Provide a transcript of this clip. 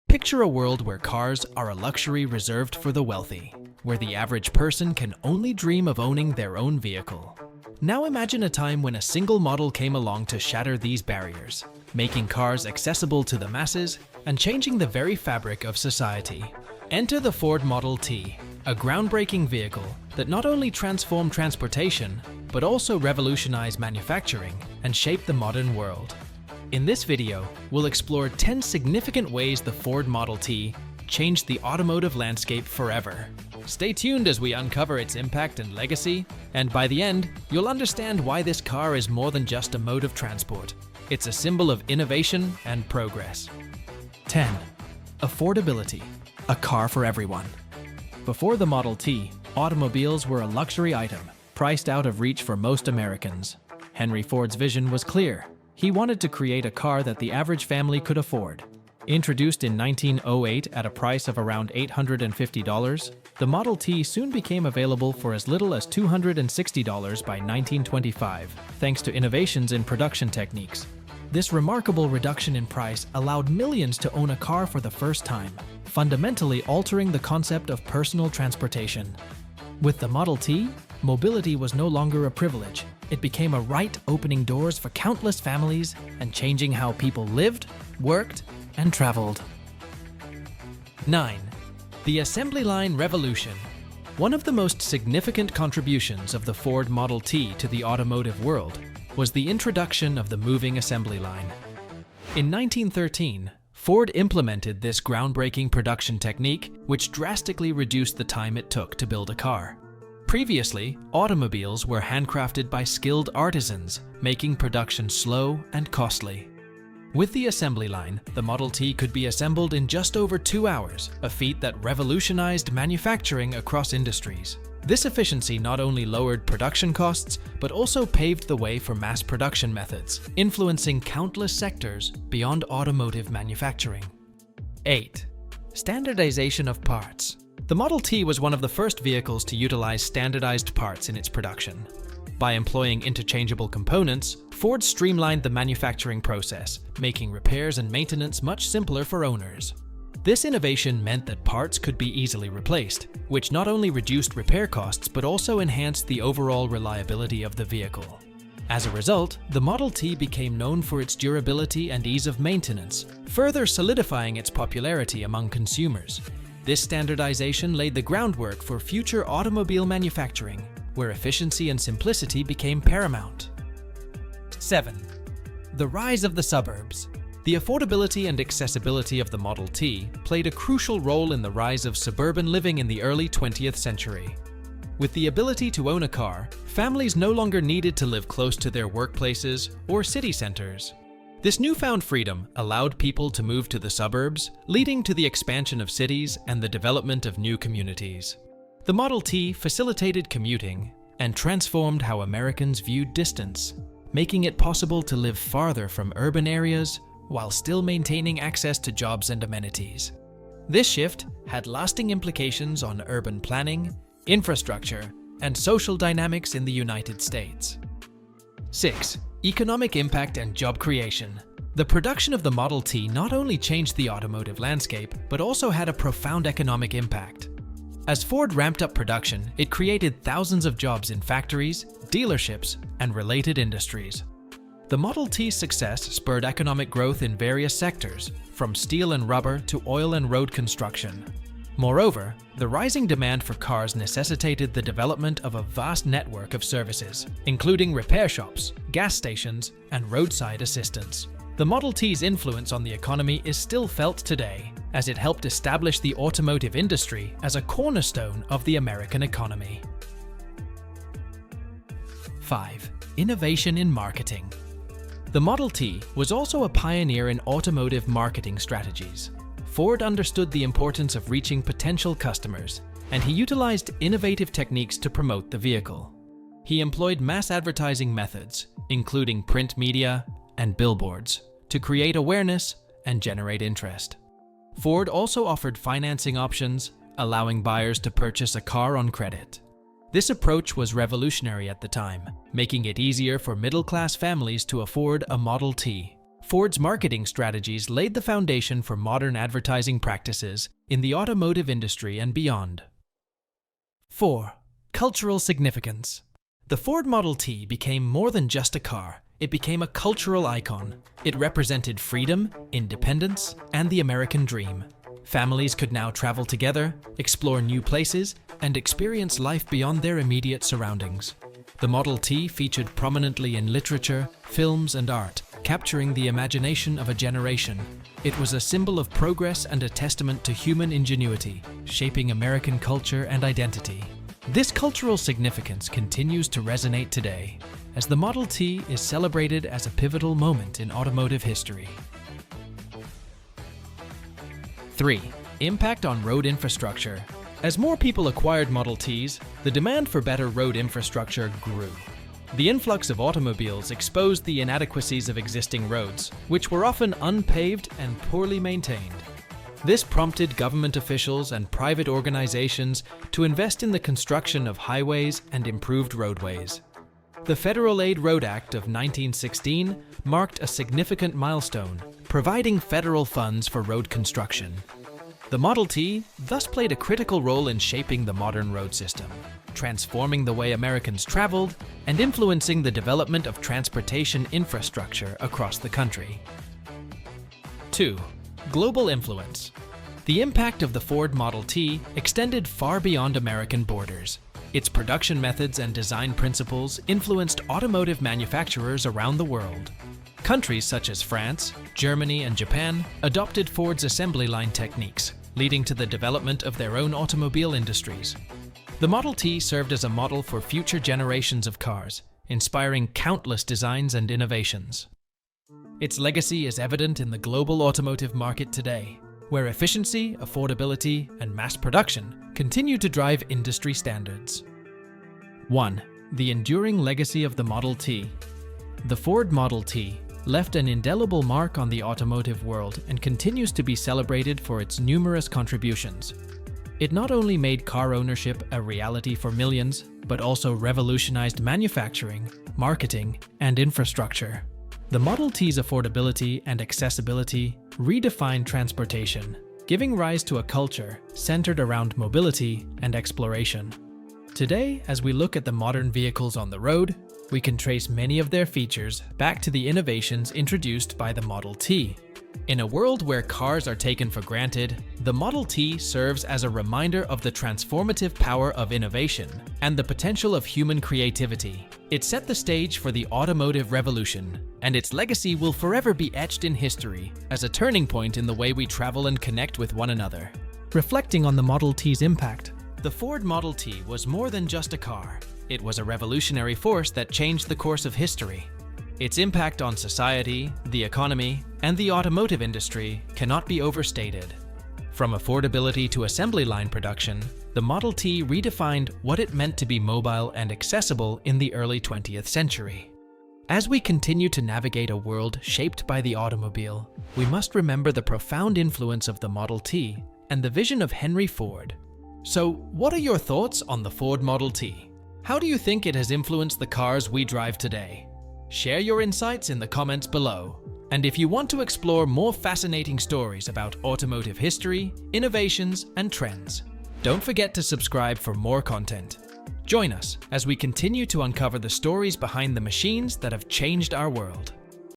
Picture a world where cars are a luxury reserved for the wealthy, where the average person can only dream of owning their own vehicle. Now imagine a time when a single model came along to shatter these barriers, making cars accessible to the masses and changing the very fabric of society. Enter the Ford Model T, a groundbreaking vehicle that not only transformed transportation, but also revolutionized manufacturing and shaped the modern world. In this video, we'll explore 10 significant ways the Ford Model T changed the automotive landscape forever. Stay tuned as we uncover its impact and legacy, and by the end, you'll understand why this car is more than just a mode of transport. It's a symbol of innovation and progress. 10. Affordability. A car for everyone. Before the Model T, automobiles were a luxury item, priced out of reach for most Americans. Henry Ford's vision was clear. He wanted to create a car that the average family could afford. Introduced in 1908 at a price of around $850, the Model T soon became available for as little as $260 by 1925, thanks to innovations in production techniques. This remarkable reduction in price allowed millions to own a car for the first time, fundamentally altering the concept of personal transportation. With the Model T, mobility was no longer a privilege. It became a right, opening doors for countless families and changing how people lived, worked, and traveled. 9. The assembly line revolution. One of the most significant contributions of the Ford Model T to the automotive world was the introduction of the moving assembly line. In 1913, Ford implemented this groundbreaking production technique, which drastically reduced the time it took to build a car. Previously, automobiles were handcrafted by skilled artisans, making production slow and costly. With the assembly line, the Model T could be assembled in just over 2 hours, a feat that revolutionized manufacturing across industries. This efficiency not only lowered production costs, but also paved the way for mass production methods, influencing countless sectors beyond automotive manufacturing. 8. Standardization of parts. The Model T was one of the first vehicles to utilize standardized parts in its production. By employing interchangeable components, Ford streamlined the manufacturing process, making repairs and maintenance much simpler for owners. This innovation meant that parts could be easily replaced, which not only reduced repair costs but also enhanced the overall reliability of the vehicle. As a result, the Model T became known for its durability and ease of maintenance, further solidifying its popularity among consumers. This standardization laid the groundwork for future automobile manufacturing, where efficiency and simplicity became paramount. 7. The rise of the suburbs. The affordability and accessibility of the Model T played a crucial role in the rise of suburban living in the early 20th century. With the ability to own a car, families no longer needed to live close to their workplaces or city centers. This newfound freedom allowed people to move to the suburbs, leading to the expansion of cities and the development of new communities. The Model T facilitated commuting and transformed how Americans viewed distance, making it possible to live farther from urban areas while still maintaining access to jobs and amenities. This shift had lasting implications on urban planning, infrastructure, and social dynamics in the United States. 6. Economic impact and job creation. The production of the Model T not only changed the automotive landscape, but also had a profound economic impact. As Ford ramped up production, it created thousands of jobs in factories, dealerships, and related industries. The Model T's success spurred economic growth in various sectors, from steel and rubber to oil and road construction. Moreover, the rising demand for cars necessitated the development of a vast network of services, including repair shops, gas stations, and roadside assistance. The Model T's influence on the economy is still felt today, as it helped establish the automotive industry as a cornerstone of the American economy. 5. Innovation in marketing. The Model T was also a pioneer in automotive marketing strategies. Ford understood the importance of reaching potential customers, and he utilized innovative techniques to promote the vehicle. He employed mass advertising methods, including print media and billboards, to create awareness and generate interest. Ford also offered financing options, allowing buyers to purchase a car on credit. This approach was revolutionary at the time, making it easier for middle-class families to afford a Model T. Ford's marketing strategies laid the foundation for modern advertising practices in the automotive industry and beyond. 4. Cultural significance. The Ford Model T became more than just a car. It became a cultural icon. It represented freedom, independence, and the American dream. Families could now travel together, explore new places, and experience life beyond their immediate surroundings. The Model T featured prominently in literature, films, and art, capturing the imagination of a generation. It was a symbol of progress and a testament to human ingenuity, shaping American culture and identity. This cultural significance continues to resonate today, as the Model T is celebrated as a pivotal moment in automotive history. 3. Impact on road infrastructure. As more people acquired Model Ts, the demand for better road infrastructure grew. The influx of automobiles exposed the inadequacies of existing roads, which were often unpaved and poorly maintained. This prompted government officials and private organizations to invest in the construction of highways and improved roadways. The Federal Aid Road Act of 1916 marked a significant milestone, providing federal funds for road construction. The Model T thus played a critical role in shaping the modern road system, transforming the way Americans traveled and influencing the development of transportation infrastructure across the country. 2. Global influence. The impact of the Ford Model T extended far beyond American borders. Its production methods and design principles influenced automotive manufacturers around the world. Countries such as France, Germany, and Japan adopted Ford's assembly line techniques, leading to the development of their own automobile industries. The Model T served as a model for future generations of cars, inspiring countless designs and innovations. Its legacy is evident in the global automotive market today, where efficiency, affordability, and mass production continue to drive industry standards. 1. The enduring legacy of the Model T. The Ford Model T left an indelible mark on the automotive world and continues to be celebrated for its numerous contributions. It not only made car ownership a reality for millions, but also revolutionized manufacturing, marketing, and infrastructure. The Model T's affordability and accessibility redefined transportation, giving rise to a culture centered around mobility and exploration. Today, as we look at the modern vehicles on the road, we can trace many of their features back to the innovations introduced by the Model T. In a world where cars are taken for granted, the Model T serves as a reminder of the transformative power of innovation and the potential of human creativity. It set the stage for the automotive revolution, and its legacy will forever be etched in history as a turning point in the way we travel and connect with one another. Reflecting on the Model T's impact, the Ford Model T was more than just a car. It was a revolutionary force that changed the course of history. Its impact on society, the economy, and the automotive industry cannot be overstated. From affordability to assembly line production, the Model T redefined what it meant to be mobile and accessible in the early 20th century. As we continue to navigate a world shaped by the automobile, we must remember the profound influence of the Model T and the vision of Henry Ford. So, what are your thoughts on the Ford Model T? How do you think it has influenced the cars we drive today? Share your insights in the comments below. And if you want to explore more fascinating stories about automotive history, innovations, and trends, don't forget to subscribe for more content. Join us as we continue to uncover the stories behind the machines that have changed our world.